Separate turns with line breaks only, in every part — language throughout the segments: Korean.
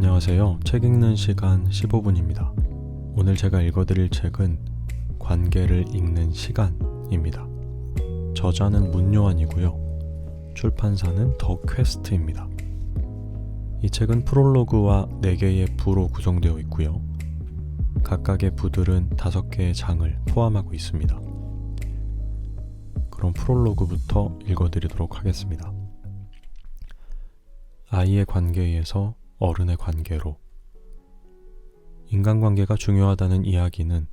안녕하세요. 책 읽는 시간 15분입니다. 오늘 제가 읽어드릴 책은 관계를 읽는 시간입니다. 저자는 문요한이고요. 출판사는 더 퀘스트입니다. 이 책은 프롤로그와 4개의 부로 구성되어 있고요. 각각의 부들은 5개의 장을 포함하고 있습니다. 그럼 프롤로그부터 읽어드리도록 하겠습니다. 아이의 관계에서 어른의 관계로. 인간관계가 중요하다는 이야기는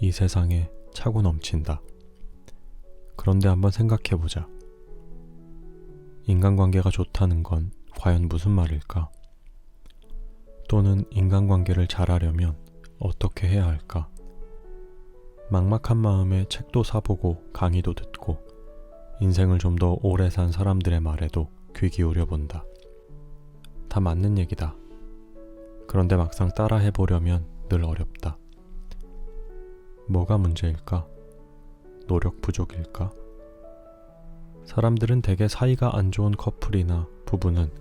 이 세상에 차고 넘친다. 그런데 한번 생각해보자. 인간관계가 좋다는 건 과연 무슨 말일까? 또는 인간관계를 잘하려면 어떻게 해야 할까? 막막한 마음에 책도 사보고 강의도 듣고 인생을 좀 더 오래 산 사람들의 말에도 귀 기울여 본다. 다 맞는 얘기다. 그런데 막상 따라 해보려면 늘 어렵다. 뭐가 문제일까? 노력 부족일까? 사람들은 대개 사이가 안 좋은 커플이나 부부는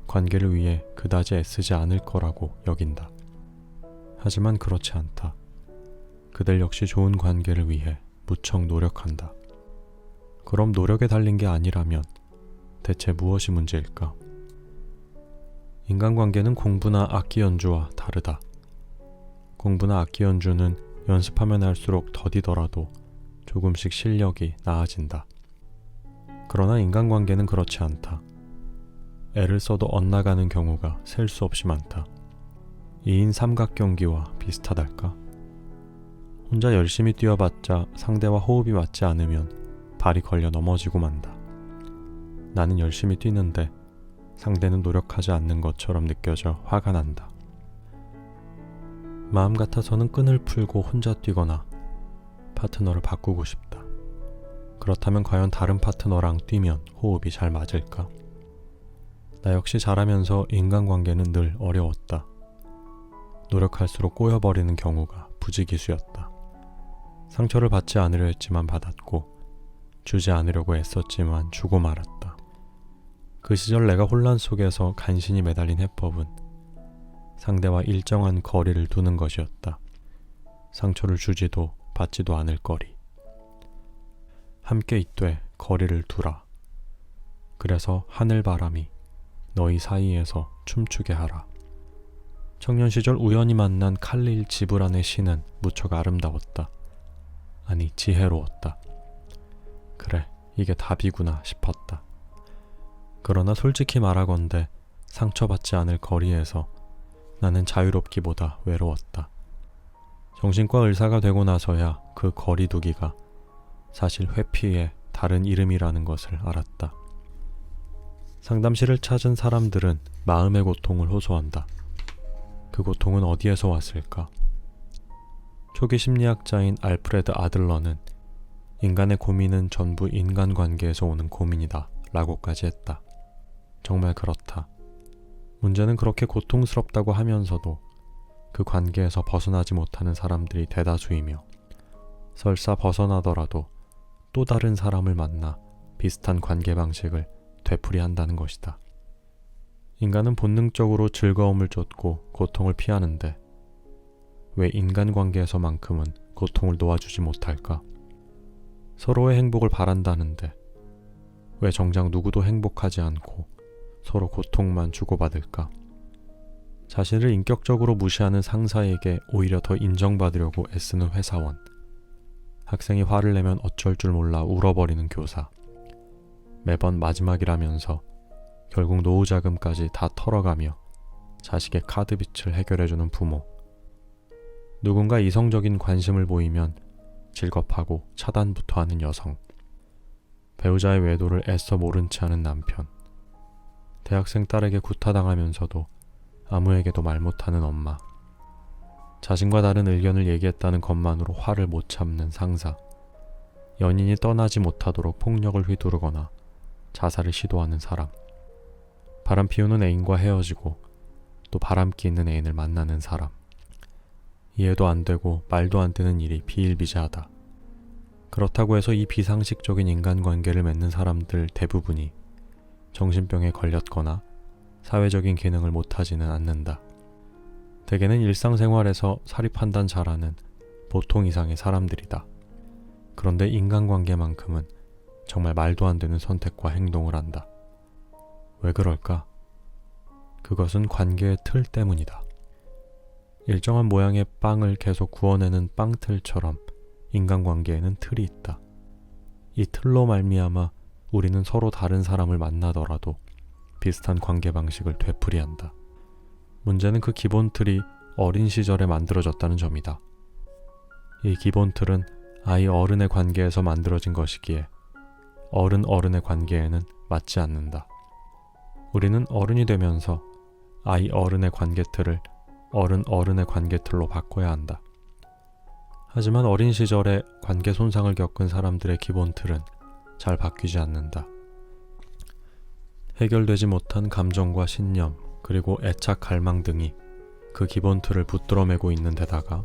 관계를 위해 그다지 애쓰지 않을 거라고 여긴다. 하지만 그렇지 않다. 그들 역시 좋은 관계를 위해 무척 노력한다. 그럼 노력에 달린 게 아니라면 대체 무엇이 문제일까? 인간관계는 공부나 악기 연주와 다르다. 공부나 악기 연주는 연습하면 할수록 더디더라도 조금씩 실력이 나아진다. 그러나 인간관계는 그렇지 않다. 애를 써도 엇나가는 경우가 셀 수 없이 많다. 2인 삼각경기와 비슷하달까? 혼자 열심히 뛰어봤자 상대와 호흡이 맞지 않으면 발이 걸려 넘어지고 만다. 나는 열심히 뛰는데 상대는 노력하지 않는 것처럼 느껴져 화가 난다. 마음 같아서는 끈을 풀고 혼자 뛰거나 파트너를 바꾸고 싶다. 그렇다면 과연 다른 파트너랑 뛰면 호흡이 잘 맞을까? 나 역시 자라면서 인간관계는 늘 어려웠다. 노력할수록 꼬여버리는 경우가 부지기수였다. 상처를 받지 않으려 했지만 받았고 주지 않으려고 애썼지만 주고 말았다. 그 시절 내가 혼란 속에서 간신히 매달린 해법은 상대와 일정한 거리를 두는 것이었다. 상처를 주지도 받지도 않을 거리. 함께 있되 거리를 두라. 그래서 하늘바람이 너희 사이에서 춤추게 하라. 청년 시절 우연히 만난 칼릴 지브란의 시는 무척 아름다웠다. 아니, 지혜로웠다. 그래, 이게 답이구나 싶었다. 그러나 솔직히 말하건대 상처받지 않을 거리에서 나는 자유롭기보다 외로웠다. 정신과 의사가 되고 나서야 그 거리두기가 사실 회피의 다른 이름이라는 것을 알았다. 상담실을 찾은 사람들은 마음의 고통을 호소한다. 그 고통은 어디에서 왔을까? 초기 심리학자인 알프레드 아들러는 인간의 고민은 전부 인간관계에서 오는 고민이다 라고까지 했다. 정말 그렇다. 문제는 그렇게 고통스럽다고 하면서도 그 관계에서 벗어나지 못하는 사람들이 대다수이며 설사 벗어나더라도 또 다른 사람을 만나 비슷한 관계 방식을 되풀이한다는 것이다. 인간은 본능적으로 즐거움을 쫓고 고통을 피하는데 왜 인간관계에서만큼은 고통을 놓아주지 못할까? 서로의 행복을 바란다는데 왜 정작 누구도 행복하지 않고 서로 고통만 주고받을까? 자신을 인격적으로 무시하는 상사에게 오히려 더 인정받으려고 애쓰는 회사원, 학생이 화를 내면 어쩔 줄 몰라 울어버리는 교사, 매번 마지막이라면서 결국 노후자금까지 다 털어가며 자식의 카드빚을 해결해주는 부모, 누군가 이성적인 관심을 보이면 질겁하고 차단부터 하는 여성, 배우자의 외도를 애써 모른 채 하는 남편, 대학생 딸에게 구타당하면서도 아무에게도 말 못하는 엄마, 자신과 다른 의견을 얘기했다는 것만으로 화를 못 참는 상사, 연인이 떠나지 못하도록 폭력을 휘두르거나 자살을 시도하는 사람, 바람 피우는 애인과 헤어지고 또 바람기 있는 애인을 만나는 사람, 이해도 안 되고 말도 안 되는 일이 비일비재하다. 그렇다고 해서 이 비상식적인 인간관계를 맺는 사람들 대부분이 정신병에 걸렸거나 사회적인 기능을 못하지는 않는다. 대개는 일상생활에서 사리 판단 잘하는 보통 이상의 사람들이다. 그런데 인간관계만큼은 정말 말도 안 되는 선택과 행동을 한다. 왜 그럴까? 그것은 관계의 틀 때문이다. 일정한 모양의 빵을 계속 구워내는 빵틀처럼 인간관계에는 틀이 있다. 이 틀로 말미암아 우리는 서로 다른 사람을 만나더라도 비슷한 관계 방식을 되풀이한다. 문제는 그 기본 틀이 어린 시절에 만들어졌다는 점이다. 이 기본 틀은 아이 어른의 관계에서 만들어진 것이기에 어른의 관계에는 맞지 않는다. 우리는 어른이 되면서 아이 어른의 관계 틀을 어른의 관계 틀로 바꿔야 한다. 하지만 어린 시절에 관계 손상을 겪은 사람들의 기본 틀은 잘 바뀌지 않는다. 해결되지 못한 감정과 신념, 그리고 애착 갈망 등이 그 기본 틀을 붙들어매고 있는 데다가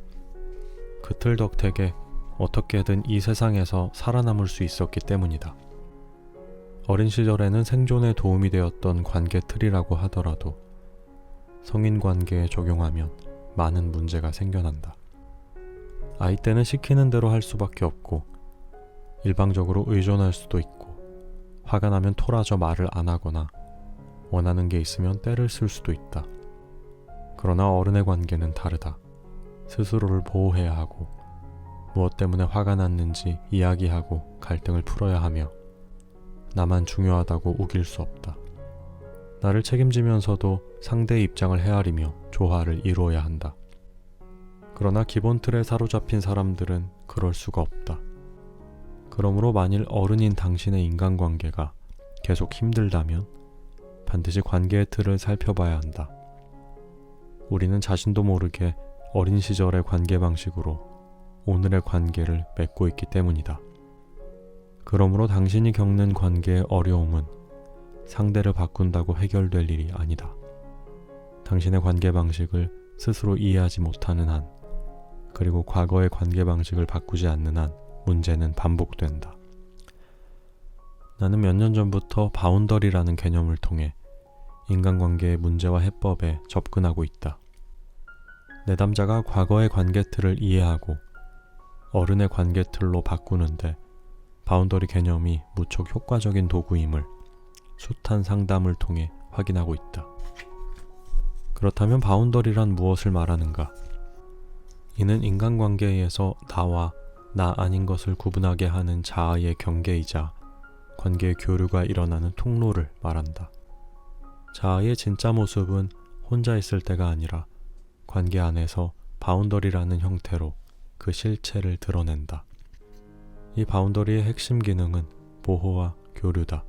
그 틀 덕택에 어떻게든 이 세상에서 살아남을 수 있었기 때문이다. 어린 시절에는 생존에 도움이 되었던 관계 틀이라고 하더라도 성인 관계에 적용하면 많은 문제가 생겨난다. 아이 때는 시키는 대로 할 수밖에 없고 일방적으로 의존할 수도 있고 화가 나면 토라져 말을 안 하거나 원하는 게 있으면 때를 쓸 수도 있다. 그러나 어른의 관계는 다르다. 스스로를 보호해야 하고 무엇 때문에 화가 났는지 이야기하고 갈등을 풀어야 하며 나만 중요하다고 우길 수 없다. 나를 책임지면서도 상대의 입장을 헤아리며 조화를 이루어야 한다. 그러나 기본 틀에 사로잡힌 사람들은 그럴 수가 없다. 그러므로 만일 어른인 당신의 인간관계가 계속 힘들다면 반드시 관계의 틀을 살펴봐야 한다. 우리는 자신도 모르게 어린 시절의 관계 방식으로 오늘의 관계를 맺고 있기 때문이다. 그러므로 당신이 겪는 관계의 어려움은 상대를 바꾼다고 해결될 일이 아니다. 당신의 관계 방식을 스스로 이해하지 못하는 한, 그리고 과거의 관계 방식을 바꾸지 않는 한 문제는 반복된다. 나는 몇 년 전부터 바운더리라는 개념을 통해 인간관계의 문제와 해법에 접근하고 있다. 내담자가 과거의 관계 틀을 이해하고 어른의 관계 틀로 바꾸는데 바운더리 개념이 무척 효과적인 도구임을 숱한 상담을 통해 확인하고 있다. 그렇다면 바운더리란 무엇을 말하는가? 이는 인간관계에서 나와 나 아닌 것을 구분하게 하는 자아의 경계이자 관계의 교류가 일어나는 통로를 말한다. 자아의 진짜 모습은 혼자 있을 때가 아니라 관계 안에서 바운더리라는 형태로 그 실체를 드러낸다. 이 바운더리의 핵심 기능은 보호와 교류다.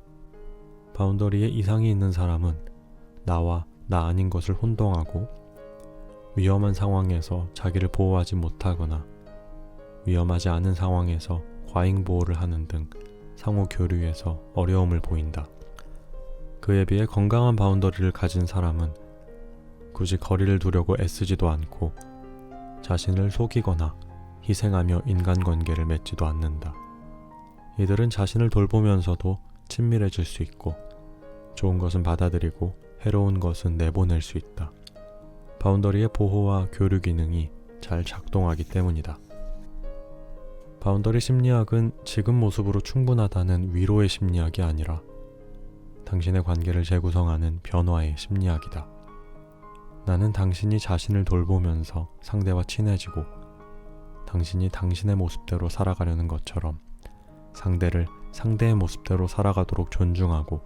바운더리에 이상이 있는 사람은 나와 나 아닌 것을 혼동하고 위험한 상황에서 자기를 보호하지 못하거나 위험하지 않은 상황에서 과잉 보호를 하는 등 상호 교류에서 어려움을 보인다. 그에 비해 건강한 바운더리를 가진 사람은 굳이 거리를 두려고 애쓰지도 않고 자신을 속이거나 희생하며 인간관계를 맺지도 않는다. 이들은 자신을 돌보면서도 친밀해질 수 있고 좋은 것은 받아들이고 해로운 것은 내보낼 수 있다. 바운더리의 보호와 교류 기능이 잘 작동하기 때문이다. 바운더리 심리학은 지금 모습으로 충분하다는 위로의 심리학이 아니라 당신의 관계를 재구성하는 변화의 심리학이다. 나는 당신이 자신을 돌보면서 상대와 친해지고 당신이 당신의 모습대로 살아가려는 것처럼 상대를 상대의 모습대로 살아가도록 존중하고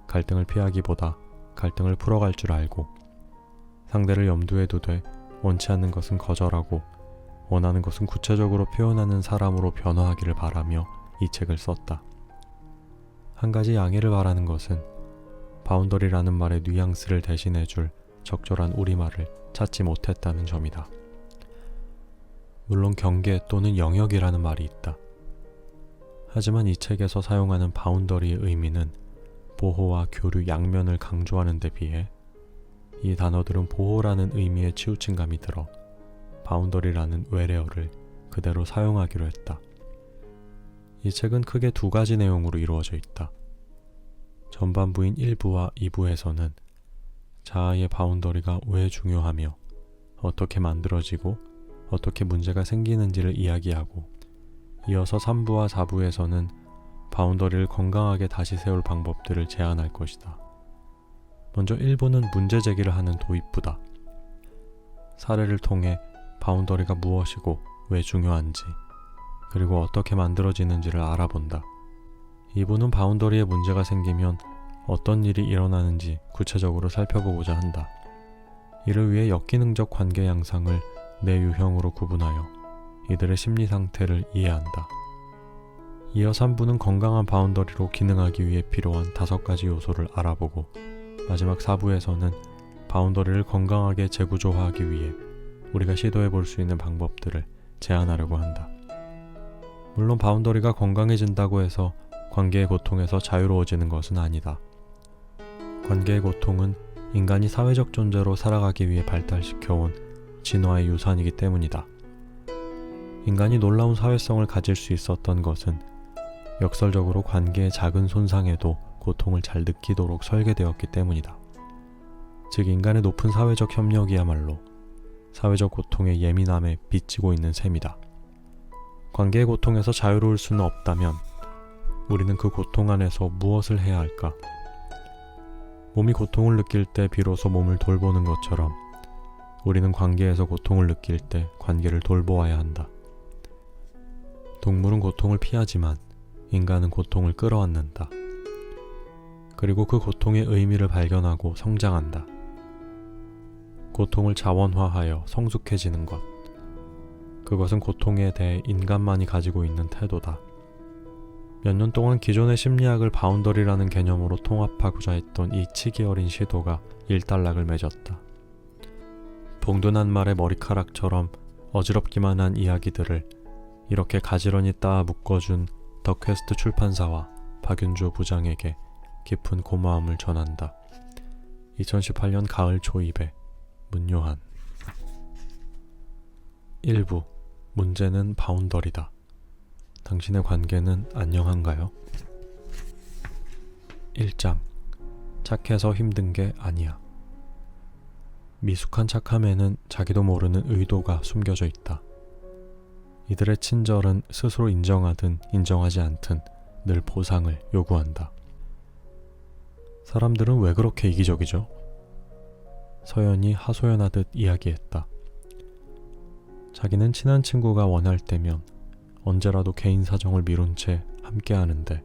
갈등을 피하기보다 갈등을 풀어갈 줄 알고 상대를 염두에 두되 원치 않는 것은 거절하고 원하는 것은 구체적으로 표현하는 사람으로 변화하기를 바라며 이 책을 썼다. 한 가지 양해를 바라는 것은 바운더리라는 말의 뉘앙스를 대신해줄 적절한 우리말을 찾지 못했다는 점이다. 물론 경계 또는 영역이라는 말이 있다. 하지만 이 책에서 사용하는 바운더리의 의미는 보호와 교류 양면을 강조하는 데 비해 이 단어들은 보호라는 의미에 치우친 감이 들어 바운더리라는 외래어를 그대로 사용하기로 했다. 이 책은 크게 두 가지 내용으로 이루어져 있다. 전반부인 1부와 2부에서는 자아의 바운더리가 왜 중요하며 어떻게 만들어지고 어떻게 문제가 생기는지를 이야기하고, 이어서 3부와 4부에서는 바운더리를 건강하게 다시 세울 방법들을 제안할 것이다. 먼저 1부는 문제 제기를 하는 도입부다. 사례를 통해 바운더리가 무엇이고 왜 중요한지, 그리고 어떻게 만들어지는지를 알아본다. 2부는 바운더리에 문제가 생기면 어떤 일이 일어나는지 구체적으로 살펴보고자 한다. 이를 위해 역기능적 관계 양상을 네 유형으로 구분하여 이들의 심리 상태를 이해한다. 이어 3부는 건강한 바운더리로 기능하기 위해 필요한 5가지 요소를 알아보고, 마지막 4부에서는 바운더리를 건강하게 재구조화하기 위해 우리가 시도해 볼 수 있는 방법들을 제안하려고 한다. 물론 바운더리가 건강해진다고 해서 관계의 고통에서 자유로워지는 것은 아니다. 관계의 고통은 인간이 사회적 존재로 살아가기 위해 발달시켜온 진화의 유산이기 때문이다. 인간이 놀라운 사회성을 가질 수 있었던 것은 역설적으로 관계의 작은 손상에도 고통을 잘 느끼도록 설계되었기 때문이다. 즉, 인간의 높은 사회적 협력이야말로 사회적 고통의 예민함에 비치고 있는 셈이다. 관계의 고통에서 자유로울 수는 없다면 우리는 그 고통 안에서 무엇을 해야 할까? 몸이 고통을 느낄 때 비로소 몸을 돌보는 것처럼 우리는 관계에서 고통을 느낄 때 관계를 돌보아야 한다. 동물은 고통을 피하지만 인간은 고통을 끌어안는다. 그리고 그 고통의 의미를 발견하고 성장한다. 고통을 자원화하여 성숙해지는 것. 그것은 고통에 대해 인간만이 가지고 있는 태도다. 몇 년 동안 기존의 심리학을 바운더리라는 개념으로 통합하고자 했던 이 치기 어린 시도가 일단락을 맺었다. 봉둔한 말의 머리카락처럼 어지럽기만 한 이야기들을 이렇게 가지런히 따 묶어준 더 퀘스트 출판사와 박윤주 부장에게 깊은 고마움을 전한다. 2018년 가을 초입에 문요한. 1부. 문제는 바운더리다. 당신의 관계는 안녕한가요? 1장. 착해서 힘든 게 아니야. 미숙한 착함에는 자기도 모르는 의도가 숨겨져 있다. 이들의 친절은 스스로 인정하든 인정하지 않든 늘 보상을 요구한다. 사람들은 왜 그렇게 이기적이죠? 서연이 하소연하듯 이야기했다. 자기는 친한 친구가 원할 때면 언제라도 개인 사정을 미룬 채 함께 하는데,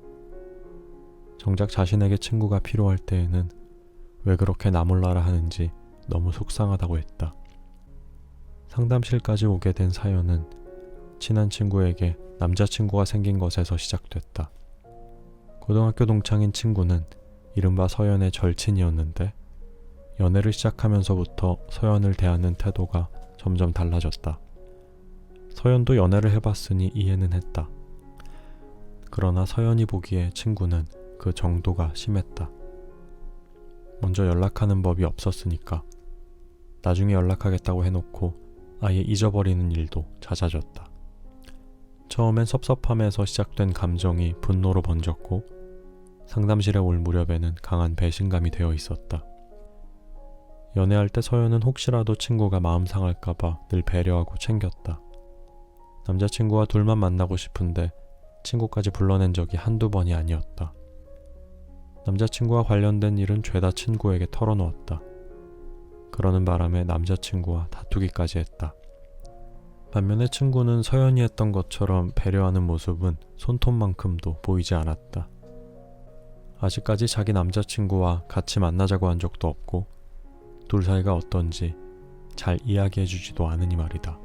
정작 자신에게 친구가 필요할 때에는 왜 그렇게 나 몰라라 하는지 너무 속상하다고 했다. 상담실까지 오게 된 사연은 친한 친구에게 남자친구가 생긴 것에서 시작됐다. 고등학교 동창인 친구는 이른바 서연의 절친이었는데, 연애를 시작하면서부터 서연을 대하는 태도가 점점 달라졌다. 서연도 연애를 해봤으니 이해는 했다. 그러나 서연이 보기에 친구는 그 정도가 심했다. 먼저 연락하는 법이 없었으니까 나중에 연락하겠다고 해놓고 아예 잊어버리는 일도 잦아졌다. 처음엔 섭섭함에서 시작된 감정이 분노로 번졌고, 상담실에 올 무렵에는 강한 배신감이 되어 있었다. 연애할 때 서연은 혹시라도 친구가 마음 상할까봐 늘 배려하고 챙겼다. 남자친구와 둘만 만나고 싶은데 친구까지 불러낸 적이 한두 번이 아니었다. 남자친구와 관련된 일은 죄다 친구에게 털어놓았다. 그러는 바람에 남자친구와 다투기까지 했다. 반면에 친구는 서연이 했던 것처럼 배려하는 모습은 손톱만큼도 보이지 않았다. 아직까지 자기 남자친구와 같이 만나자고 한 적도 없고 둘 사이가 어떤지 잘 이야기해주지도 않으니 말이다.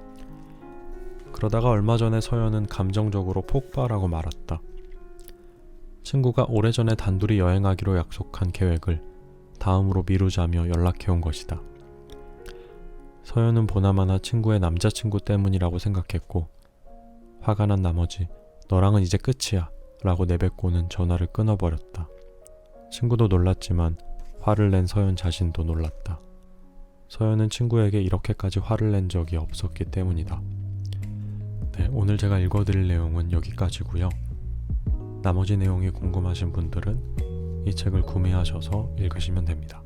그러다가 얼마 전에 서연은 감정적으로 폭발하고 말았다. 친구가 오래전에 단둘이 여행하기로 약속한 계획을 다음으로 미루자며 연락해온 것이다. 서연은 보나마나 친구의 남자친구 때문이라고 생각했고, 화가 난 나머지 너랑은 이제 끝이야 라고 내뱉고는 전화를 끊어버렸다. 친구도 놀랐지만 화를 낸 서연 자신도 놀랐다. 서연은 친구에게 이렇게까지 화를 낸 적이 없었기 때문이다. 네, 오늘 제가 읽어드릴 내용은 여기까지고요. 나머지 내용이 궁금하신 분들은 이 책을 구매하셔서 읽으시면 됩니다.